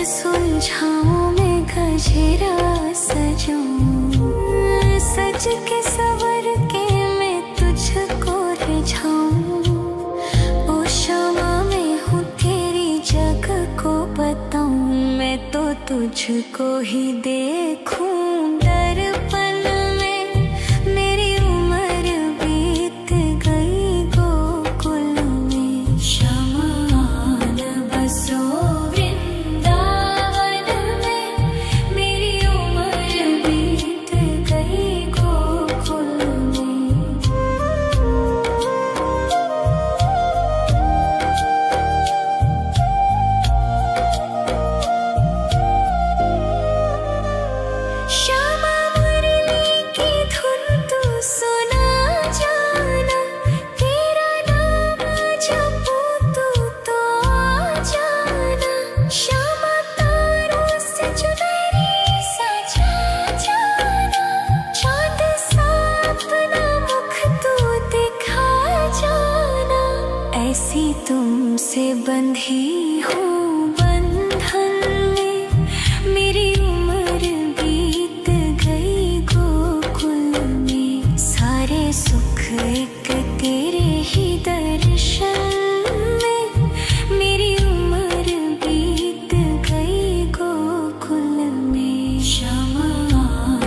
सुलझाऊं मैं गजरा सजाऊं, सज के सवर के मैं तुझको रिझाऊं। ओ शमा मैं हूँ तेरी जग को बताऊं, मैं तो तुझको ही देखूं दर्पण में। मेरी उम्र बीत गई गोकुल में, शमा न बसो ऐसी तुमसे बंधी हूँ बंधन में। मेरी उम्र बीत गई गोकुल में, सारे सुख एक तेरे ही दर्शन में। मेरी उम्र बीत गई गोकुल में, शमा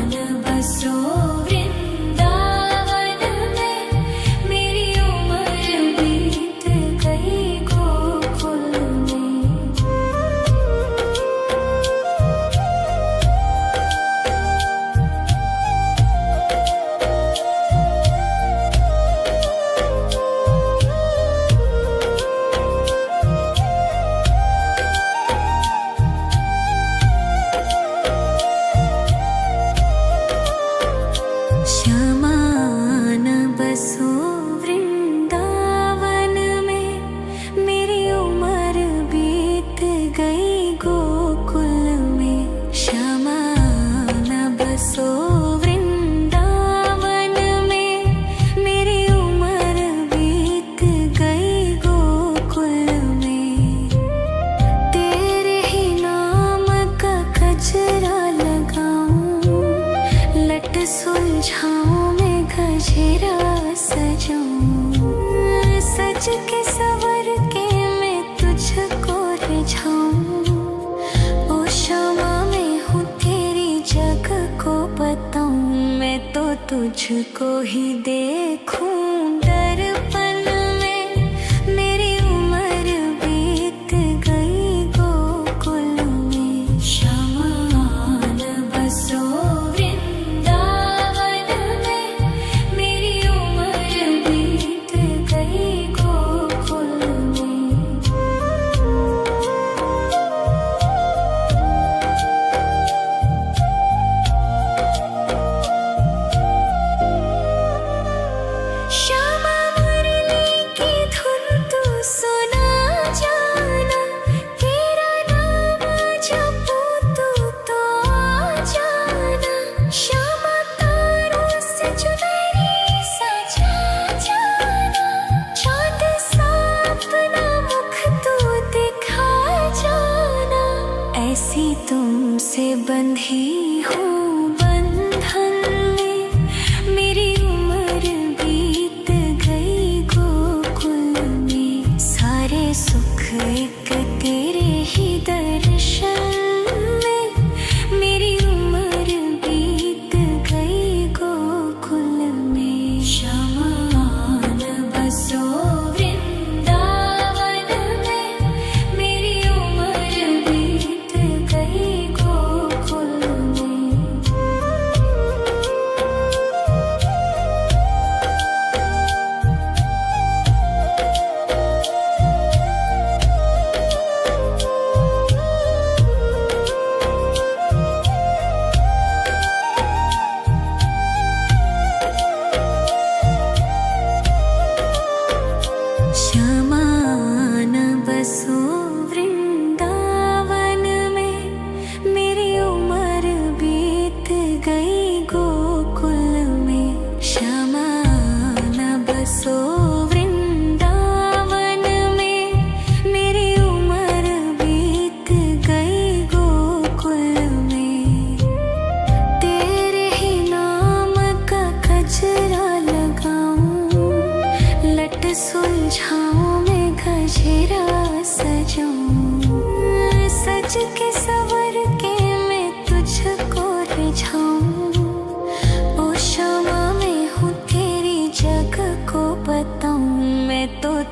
न बसो सुलझाऊं मैं गजरा सजाऊं, सज के सवर के मैं तुझको रिझाऊं। ओ शमा मैं हूँ तेरी जग को बताऊं, मैं तो तुझको ही देखूं दर्पण में। मेरी उम्र बीत गई गोकुल में, शमा न बसो श्यामा मुरली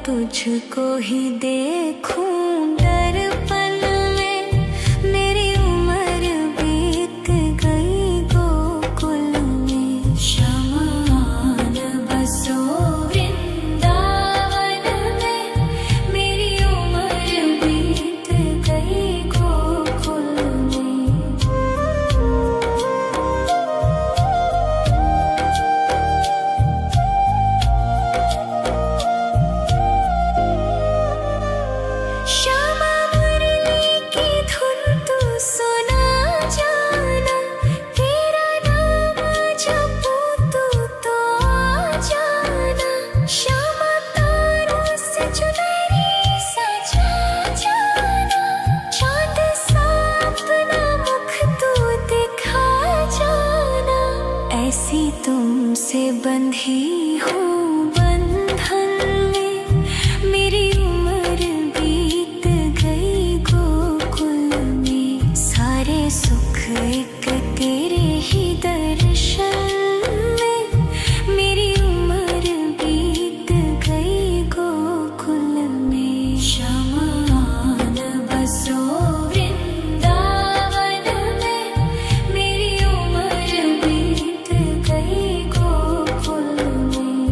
तुझको ही देखूं दर्पण में। मेरी उम्र बीत गई गोकुल में। शमान बसो वृंदावन में। मेरी उम्र बीत गई गोकुल में। श्यामा मुरली की धुन तू सुना जाना। तेरा नाम जपूं तू तो आ जाना। श्यामा तारों से चुनरी सजा जाना। चांद सा अपना मुख तू दिखा जाना। ऐसी तुमसे बंधी हूँ बंधन में। मेरी उम्र बीत गई गोकुल में। सारे सुख एक तेरे ही दर्शन में। मेरी उम्र बीत गई गोकुल में। शमान बसो वृंदावन में। मेरी उम्र बीत गई गोकुल में।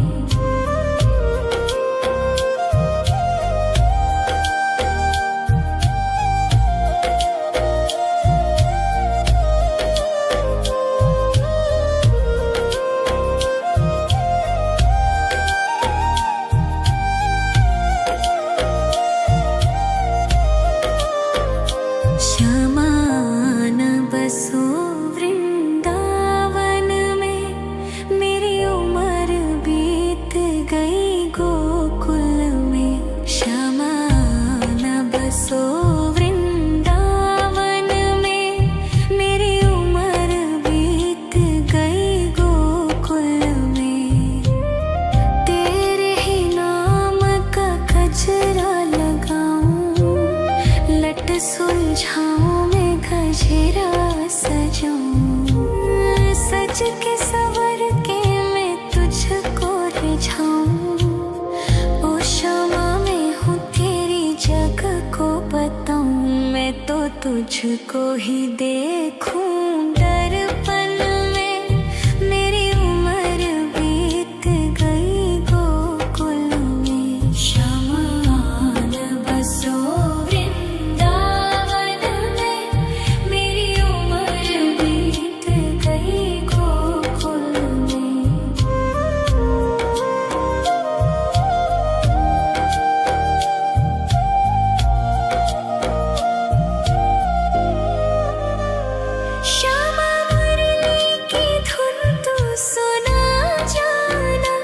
श्यामान बसो वृंदावन में। मेरी उम्र बीत गई गोकुल में। श्यामान बसो वृंदावन में। मेरी उम्र बीत गई गोकुल में। तेरे ही नाम का गजरा लगाऊं। लट सुलझाऊं मैं गजरा सजाऊं। सज के सवर के मैं तुझको रिझाऊं। ओ श्यामा मैं हूँ तेरी जग को बताऊं। मैं तो तुझको ही देखूं दर्पण में। मेरी उम्र बीत गई गोकुल में। शमान बसो वृंदावन में। मेरी उम्र बीत गई गोकुल में। श्यामा मुरली की धुन तू सुना जाना।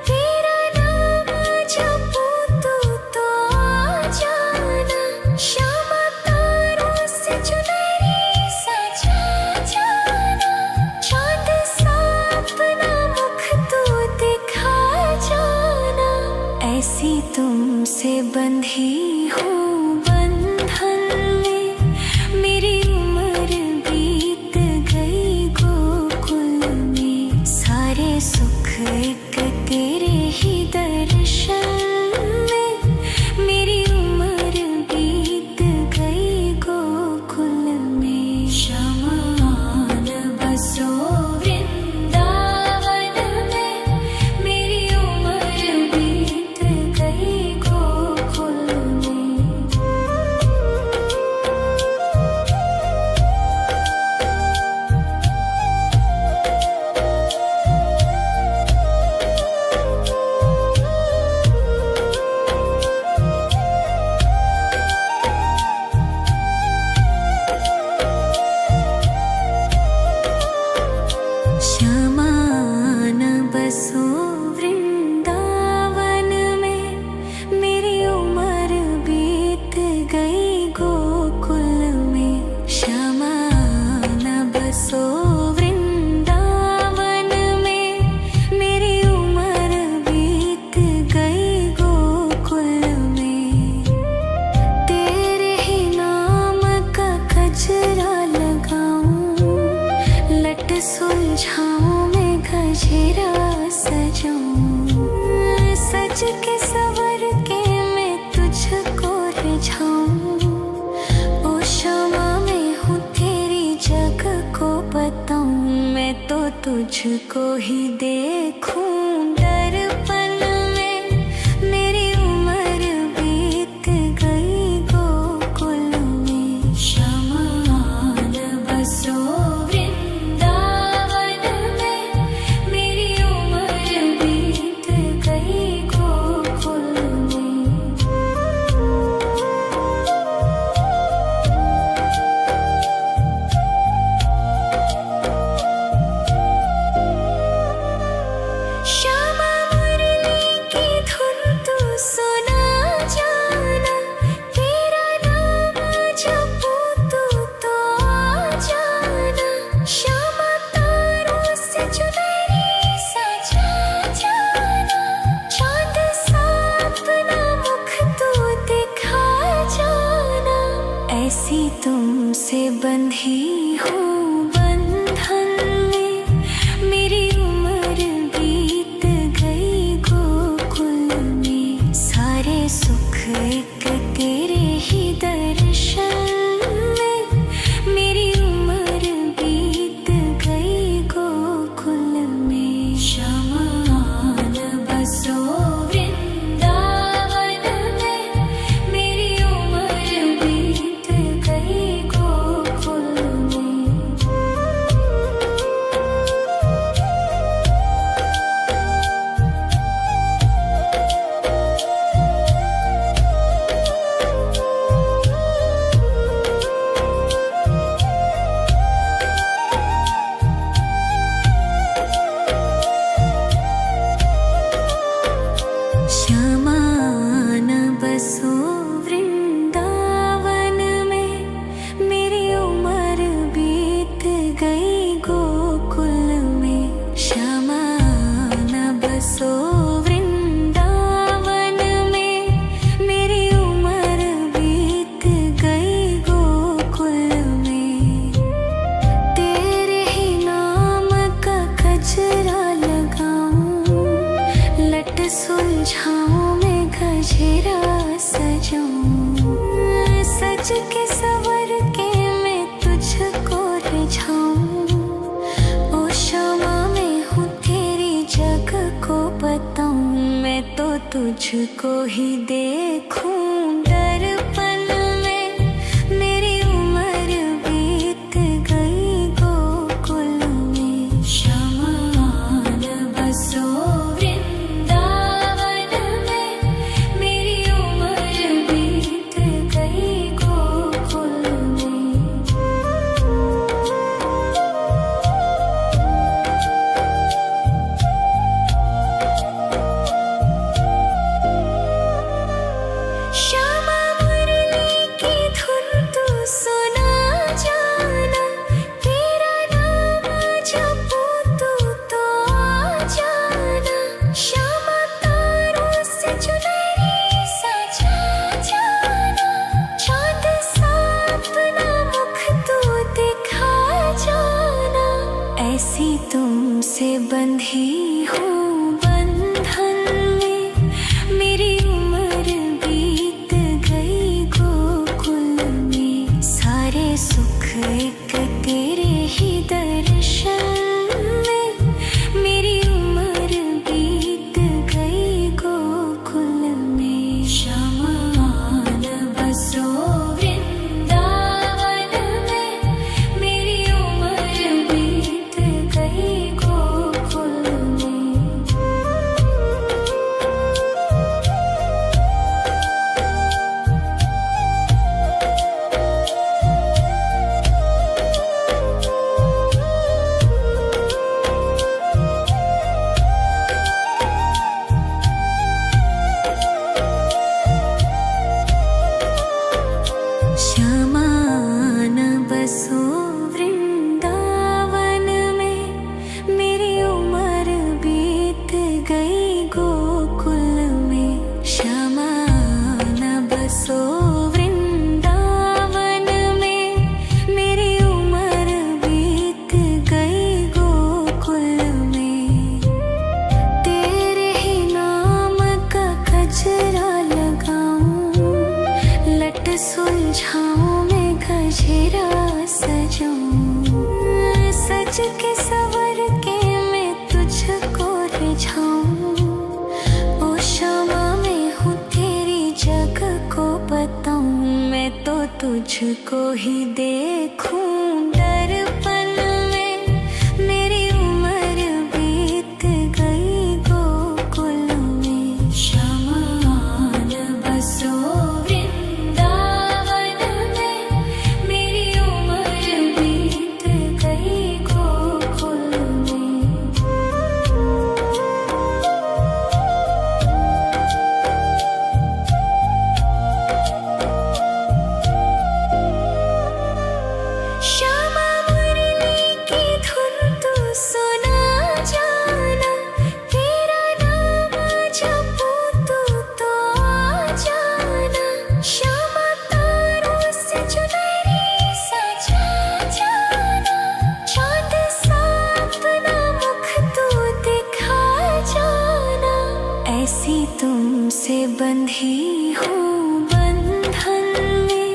तेरा नाम जपूं तू तो आ जाना। श्यामा तारों से चुनरी सजा जाना। चांद सा अपना मुख तू दिखा जाना। ऐसी तुमसे बंधी हूँ बंधन में। मेरी उम्र बीत गई गोकुल में। सारे सुख एक तेरे ही दर्शन में। मेरी उम्र बीत गई गोकुल में। शमान बसो वृंदावन में। मेरी उम्र बीत गई गोकुल में। श्यामान बसो वृंदावन में। मेरी उम्र बीत गई गोकुल में। श्यामान बसो वृंदावन में। मेरी उम्र बीत गई गोकुल में। तेरे ही नाम का गजरा लगाऊं। लट सुलझाऊं मैं गजरा सजाऊं। सज के सवर के तुझको ही देखूं दर्पण में। मेरी उम्र बीत गई गोकुल में। शमान बसो वृंदावन में। मेरी उम्र बीत गई गोकुल में। श्यामा मुरली की धुन तू सुना जाना। तेरा नाम जपूं तू तो आ जाना। श्यामा तारों से चुनरी सजा जाना। चांद सा अपना मुख तू दिखा जाना। ऐसी तुमसे बंधी हूँ बंधन में। मेरी उम्र बीत गई गोकुल में। सारे सुख एक तेरे ही दर्शन में। मेरी उम्र बीत गई गोकुल में। शमान बसो वृंदावन में। मेरी उम्र बीत गई गोकुल में। श्यामान बसो वृंदावन में। मेरी उम्र बीत गई गोकुल में। श्यामान बसो वृंदावन में। मेरी उम्र बीत गई गोकुल में। तेरे ही नाम का गजरा लगाऊं। लट सुलझाऊं मैं गजरा सजाऊं। सज के सवर के मैं तुझको रिझाऊं। ओ श्यामा मैं हूँ तेरी जग को बताऊं। मैं तो तुझको ही देखूं दर्पण में। मेरी उम्र बीत गई गोकुल में। शमान बसो वृंदावन में। मेरी उम्र बीत गई गोकुल में। श्यामा मुरली की धुन तू सुना जाना। तेरा नाम जपूं तू तो आ जाना। श्यामा तारों से चुनरी सजा जाना। चांद सा अपना मुख तू दिखा जाना। ऐसी तुमसे बंधी हूँ बंधन में। मेरी उम्र बीत गई गोकुल में। सारे सुख एक तेरे ही दर्शन में। मेरी उम्र बीत गई गोकुल में। शमान बसो वृंदावन में। मेरी उम्र बीत गई गोकुल में। श्यामान बसो वृंदावन में। मेरी उम्र बीत गई गोकुल में। श्यामान बसो वृंदावन में। मेरी उम्र बीत गई गोकुल में। तेरे ही नाम का गजरा लगाऊं। लट सुलझाऊं मैं गजरा सजाऊं। सज के सवर के तुझको ही देखूं दर्पण में। मेरी उम्र बीत गई गोकुल में। शमान बसो वृंदावन में। मेरी उम्र बीत गई गोकुल में। श्यामा मुरली की धुन तू सुना जाना। तेरा नाम जपूं तू तो आ जाना। श्यामा तारों से चुनरी सजा जाना। चाँद सा अपना मुख तू दिखा जाना। ऐसी तुमसे बंधी हूँ बंधन में।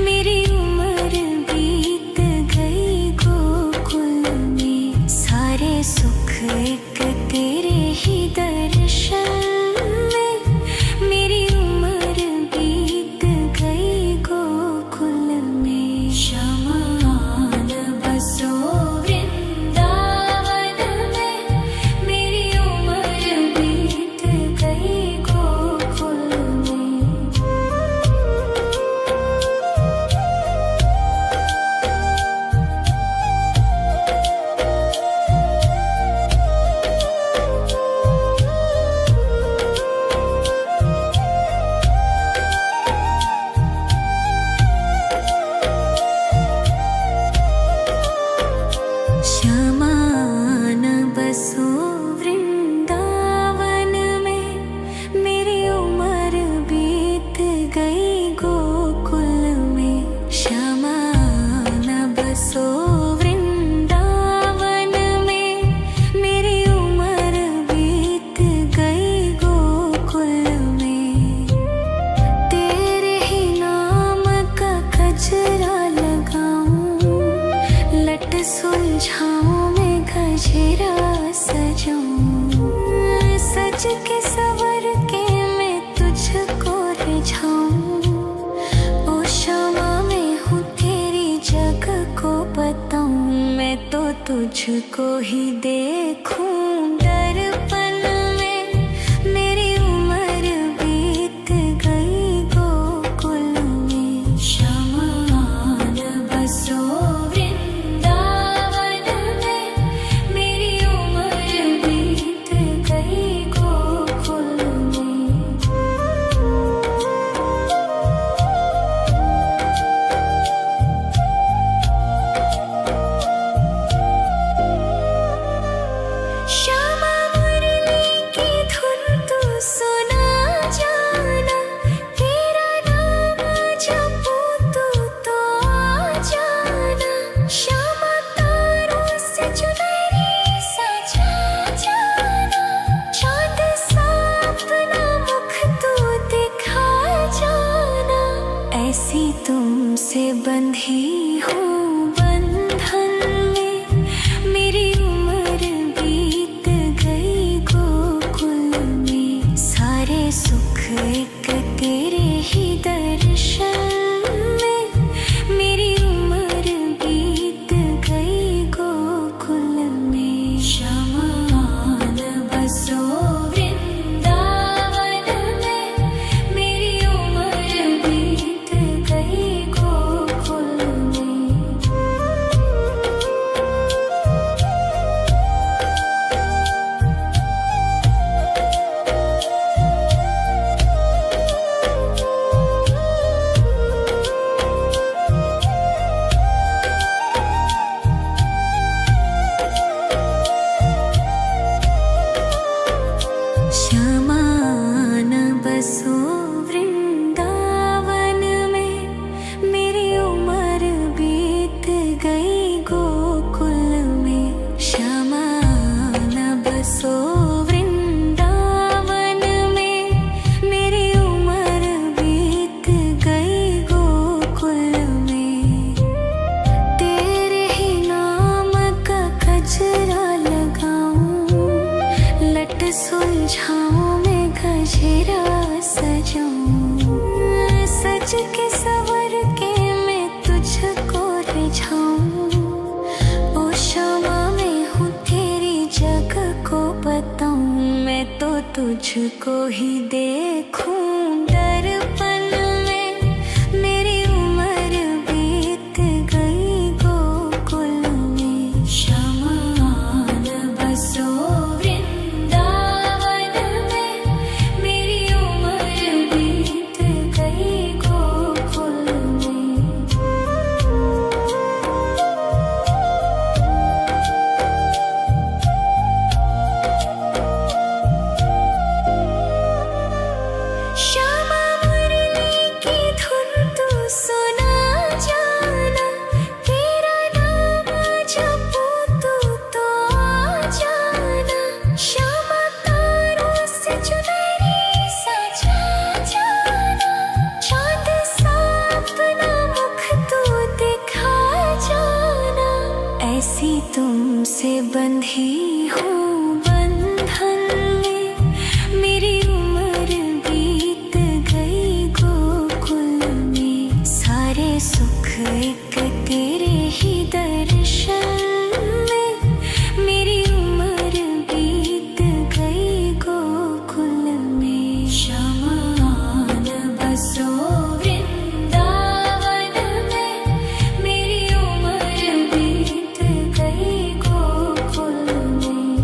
मेरी उम्र बीत गई गोकुल में। सारे सुख एक तेरे ही दर्शन में। मेरी उम्र बीत गई गोकुल में। शमान बसो वृंदावन में। मेरी उम्र बीत गई गोकुल में। शमान बसो वृंदावन में। मेरी उम्र बीत गई गोकुल में। शमान बसो वृंदावन में। मेरी उम्र बीत गई गोकुल में। तेरे ही नाम का गजरा लगाऊं। लट सुलझाऊं मैं गजरा सजाऊं। सज के सवर के मैं तुझको रिझाऊं। ओ श्यामा मैं हूँ तेरी जग को बताऊं। मैं तो तुझको ही देखूं दर्पण में। मेरी उम्र बीत गई गोकुल में। शमान बसो वृंदावन में। मेरी उम्र बीत गई गोकुल में। श्यामा मुरली की धुन तू सुना जाना। तेरा नाम जपूं तू तो आ जाना। श्यामा तारों से चुनरी सजा जाना। चाँद सा अपना मुख तू दिखा जाना। ऐसी तुमसे बंधी हूँ बंधन में। मेरी उम्र बीत गई गोकुल में। सारे सुख एक तेरे ही दर्शन में। मेरी उम्र बीत गई गोकुल में। शमान बसो वृंदावन में। मेरी उम्र बीत गई गोकुल में। शमान बसो वृंदावन में। मेरी उम्र बीत गई गोकुल में। शमान बसो वृंदावन में। मेरी उम्र बीत गई गोकुल में। तेरे ही नाम का गजरा लगाऊं। लट सुलझाऊं मैं गजरा सजाऊं। सज के सवर के तुझको ही देखूं दर्पण में। मेरी उम्र बीत गई गोकुल में। शमान बसो वृंदावन में। मेरी उम्र बीत गई गोकुल में। श्यामा मुरली की धुन तू सुना जाना। तेरा नाम जपूं तो आ जाना। श्यामा तारों से चुनरी सजा जाना। चांद सा अपना मुख तू दिखा जाना। ऐसी तुमसे बंधी हूँ बंधन में। मेरी उम्र बीत गई गोकुल में। सारे सुख एक तेरे ही दर्शन में। मेरी उम्र बीत गई गोकुल में। शमान बसो वृंदावन में। मेरी उम्र बीत गई गोकुल में।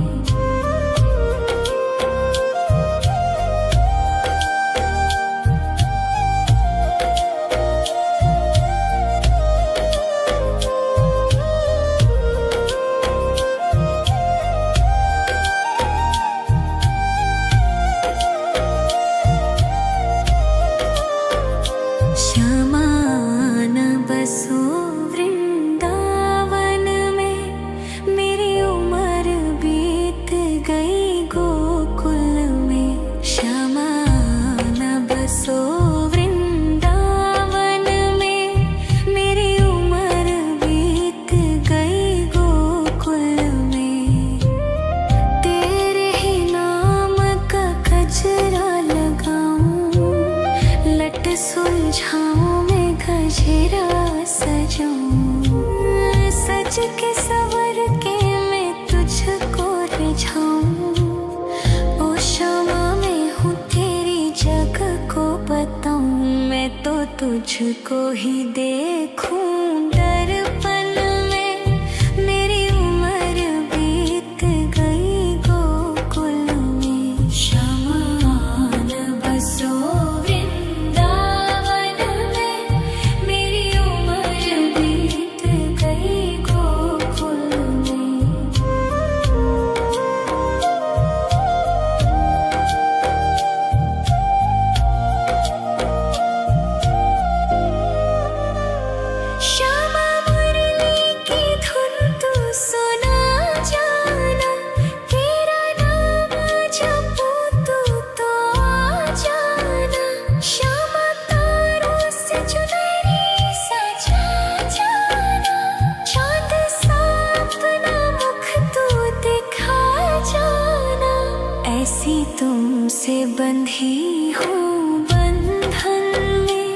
श्यामान बसो वृंदावन में। मेरी उम्र बीत गई गोकुल में। श्यामान बसो वृंदावन में। मेरी उम्र बीत गई गोकुल में। तेरे ही नाम का गजरा लगाऊं। लट सुलझाऊं मैं गजरा सजाऊं। सज के सवर के मैं तुझको रिझाऊं। ओ श्यामा मैं हूँ तेरी जग को बताऊं। मैं तो तुझको ही देखूं दर्पण में। मेरी उम्र बीत गई गोकुल में। शमान बसो वृंदावन में। मेरी उम्र बीत गई गोकुल में। श्यामा मुरली की धुन तू सुना जाना। तेरा नाम जपूं तो आ जाना। श्यामा तारों से चुनरी सजा जाना। चांद सा अपना मुख तू दिखा जाना। ऐसी तुमसे बंधी हूँ बंधन में।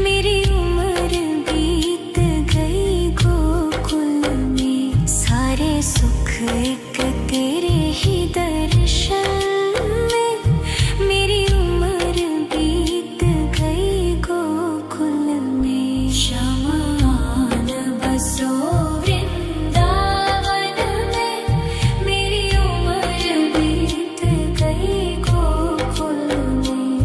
मेरी उम्र बीत गई गोकुल में। सारे सुख एक तेरे ही दर्शन में। मेरी उम्र बीत गई गोकुल में। शमान बसो वृंदावन में। मेरी उम्र बीत गई गोकुल में।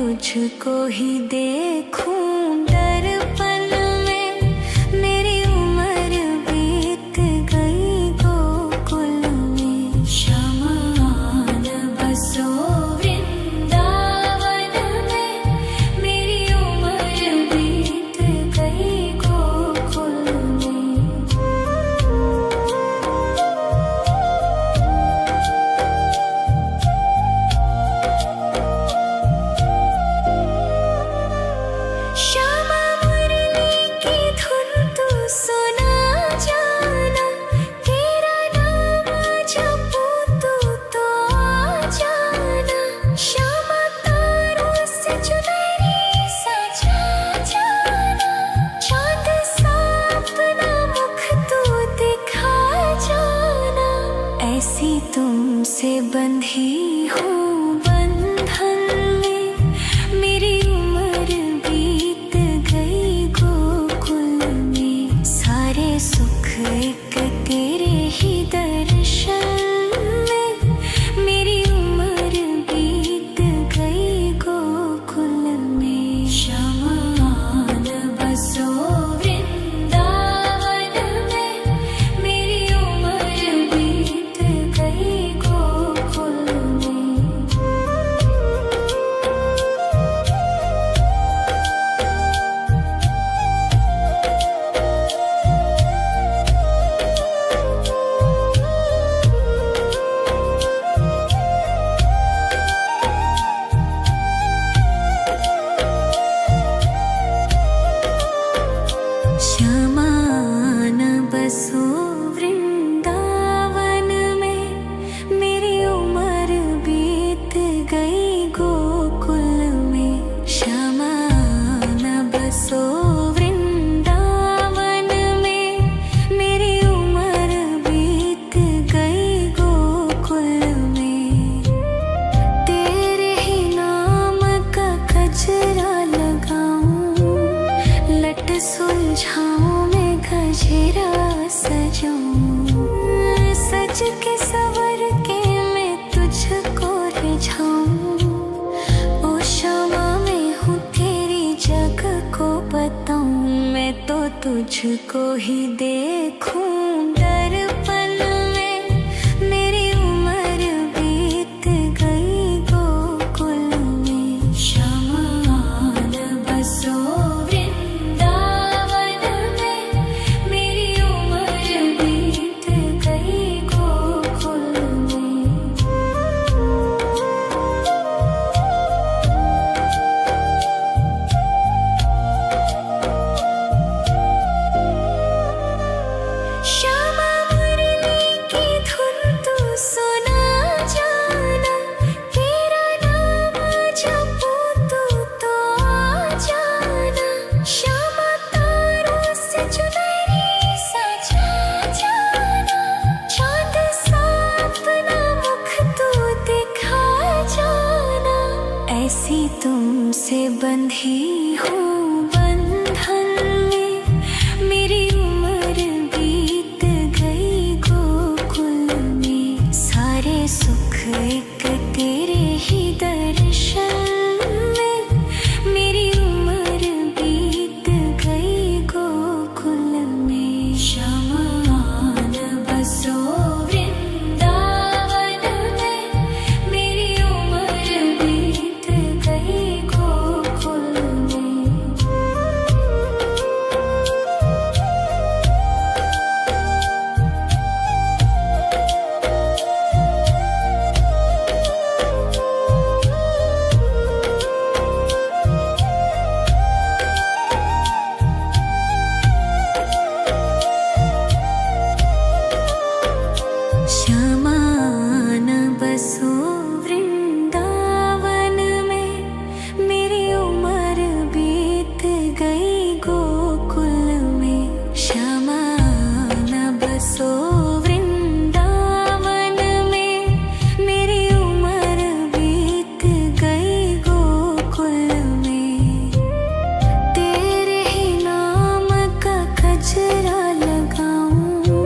तुझको ही देखूं दर्पण में। मेरी उम्र बीत गई गोकुल में। शमान बसो वृंदावन में। मेरी उम्र बीत गई गोकुल में। श्यामा मुरली की धुन तू सुना जाना। तेरा नाम जपूं तू तो आ जाना। श्यामा तारों से चुनरी सजा जाना। चांद सा अपना मुख तू दिखा जाना। ऐसी तुमसे बंधी हूँ बंधन में। मेरी उम्र बीत गई गोकुल में। सारे सुख एक तेरे ही दर्शन में। मेरी उम्र बीत गई गोकुल में। शमान बसो वृंदावन में। मेरी उम्र बीत गई गोकुल में। श्यामान बसो वृंदावन में। मेरी उम्र बीत गई गोकुल में। श्यामान बसो वृंदावन में। मेरी उम्र बीत गई गोकुल में। तेरे ही नाम का गजरा लगाऊं। लट सुलझाऊं मैं गजरा सजाऊं। सज के सवर के मैं तुझको रिझाऊं। ओ श्यामा मैं हूँ तेरी जग को बताऊं। मैं तो तुझको ही देखूं दर्पण में। मेरी उम्र बीत गई गोकुल में। शमान बसो वृंदावन में। मेरी उम्र बीत गई गोकुल में। श्यामा मुरली की धुन तू सुना जाना। तेरा नाम जपूं तू तो आ जाना। श्यामा तारों से चुनरी सजा जाना। चांद सा अपना मुख तू दिखा जाना। ऐसी तुमसे बंधी हूँ बंधन में। मेरी उम्र बीत गई गोकुल में। सारे सुख एक तेरे ही दर्शन में। मेरी उम्र बीत गई गोकुल में। शमान बसो वृंदावन में। मेरी उम्र बीत गई गोकुल में। श्यामान बसो वृंदावन में। मेरी उम्र बीत गई गोकुल में। श्यामान बसो वृंदावन में। मेरी उम्र बीत गई गोकुल में। तेरे ही नाम का गजरा लगाऊं।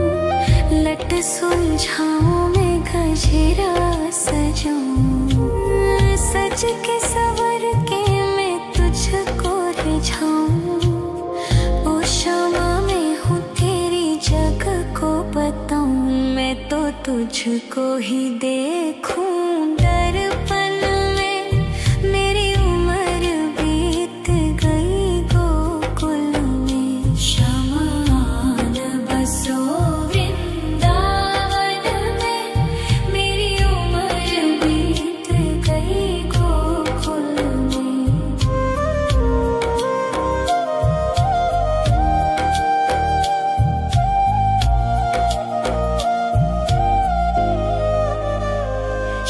लट सुलझाऊं मैं गजरा सजाऊं। सज के सवर के तुझको ही देखूं दर्पण में। मेरी उम्र बीत गई गोकुल में। शमान बसो वृंदावन में। मेरी उम्र बीत गई गोकुल में।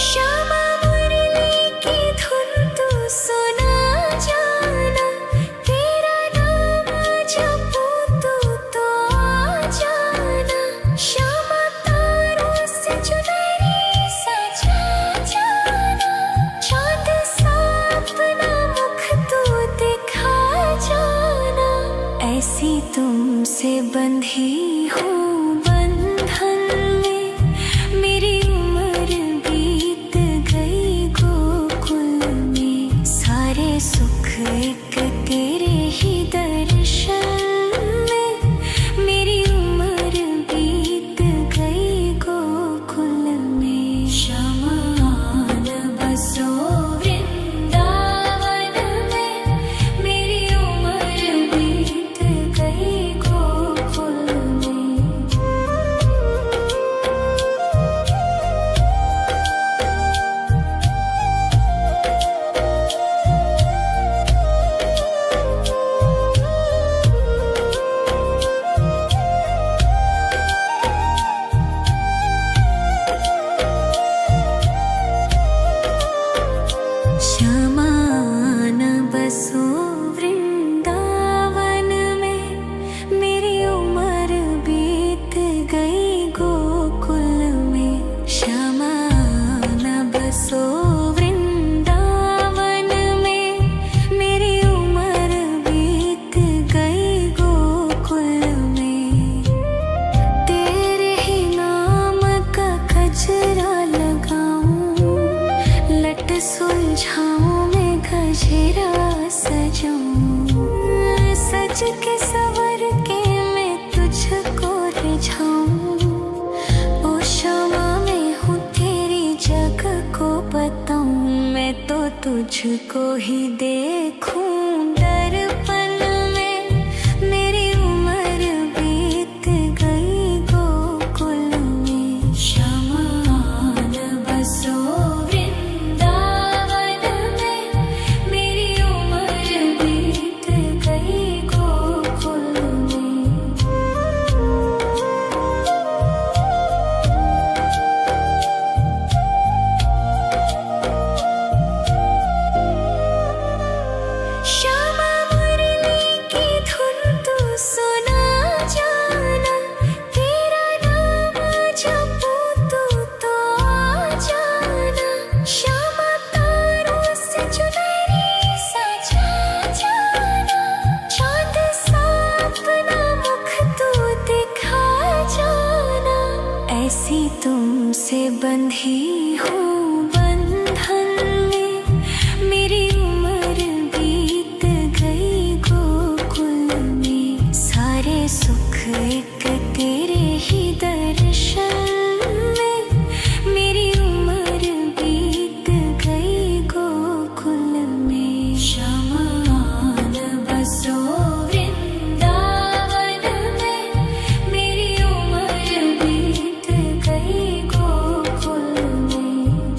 श्यामा मुरली की धुन तू सुना जाना। तेरा नाम जपूं तो आ जाना। श्यामा तारों से चुनरी सजा जाना। चाँद सा अपना मुख तू दिखा जाना। ऐसी तुमसे बंधी हूँ बंधन में। मेरी उम्र बीत गई गोकुल में। सारे सुख एक तेरे ही दर्शन में। मेरी उम्र बीत गई गोकुल में। शमान बसो वृंदावन में। मेरी उम्र बीत गई गोकुल में। शमान बसो वृंदावन में। मेरी उम्र बीत गई गोकुल में। शमान बसो वृंदावन में। मेरी उम्र बीत गई गोकुल में। तेरे ही नाम का गजरा लगाऊं। लट सुलझाऊं मैं गजरा सजाऊं। सज के सवर के मैं तुझको रिझाऊं। ओ क्षमा मैं हूँ तेरी जग को बताऊं। मैं तो तुझको ही देखूं दर्पण में। मेरी उम्र बीत गई गोकुल में। शमान बसो वृंदावन में। मेरी उम्र बीत गई गोकुल में। श्यामा मुरली की धुन तू सुना जाना। तेरा नाम जपूं तो आ जाना। श्यामा तारों से चुनरी सजा जाना। चाँद सा अपना मुख तू दिखा जाना। ऐसी तुमसे बंधी हूँ बंधन में। मेरी उम्र बीत गई गोकुल में। सारे सुख एक तेरे ही दर्शन में। मेरी उम्र बीत गई गोकुल में। शमान बसो वृंदावन में। मेरी उम्र बीत गई गोकुल में।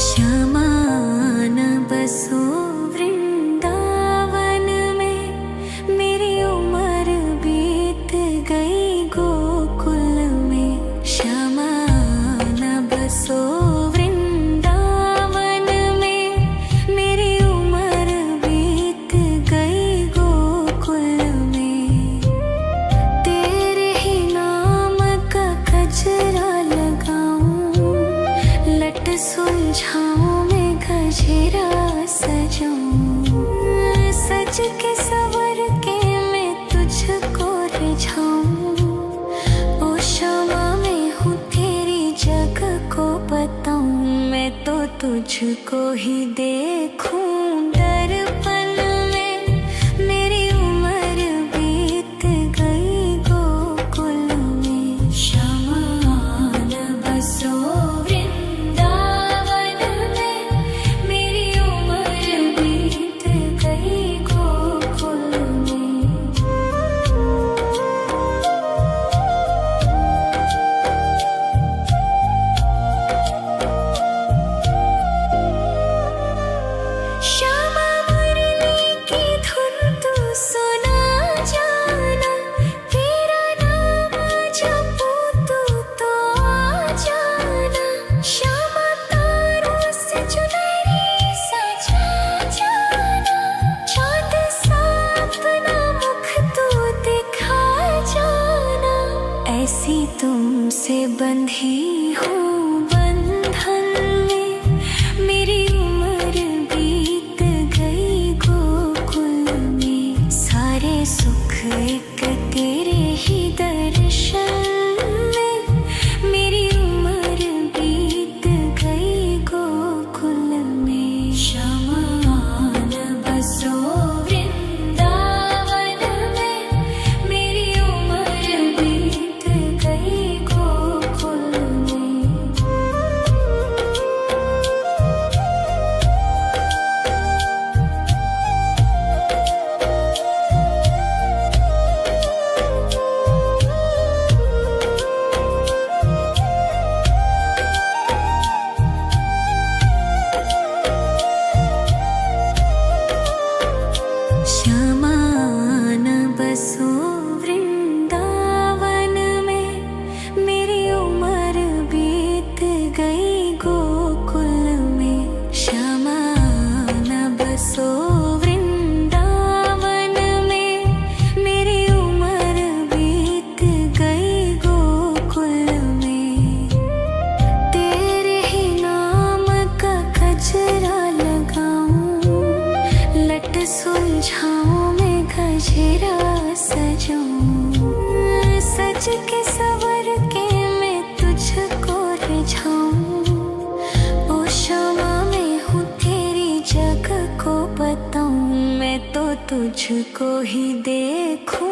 शमान बसो वृंदावन में। मेरी उम्र बीत गई गोकुल में। शमान बसो वृंदावन में। मेरी उम्र बीत गई गोकुल में। तेरे ही नाम का गजरा लगाऊं। लट सुलझाऊं मैं गजरा सजाऊं। सज के सवर के तुझको ही देखूं दर्पण में। मेरी उम्र बीत गई गोकुल में। शमान बसो वृंदावन में। मेरी उम्र बीत गई गोकुल में। श्यामा मुरली की धुन तू सुना जाना। तेरा नाम जपूं तू तो आ जाना। श्यामा तारों से चुनरी सजा जाना। चांद सा अपना मुख तू दिखा जाना। ऐसी तुमसे बंधी हूँ बंधन में। मेरी उम्र बीत गई गोकुल में। सारे सुख एक तेरे ही दर्शन में। मेरी उम्र बीत गई गोकुल में। शमान बसो वृंदावन में। मेरी उम्र बीत गई गोकुल में। श्यामान बसो वृंदावन में। मेरी उम्र बीत गई गोकुल में। श्यामान बसो वृंदावन में। मेरी उम्र बीत गई गोकुल में। तेरे ही नाम का गजरा लगाऊं। लट सुलझाऊं मैं गजरा सजाऊं। सज के सवर के मैं तुझको रिझाऊं। ओ श्यामा मैं हूँ तेरी जग को बताऊं। मैं तो तुझको ही देखूं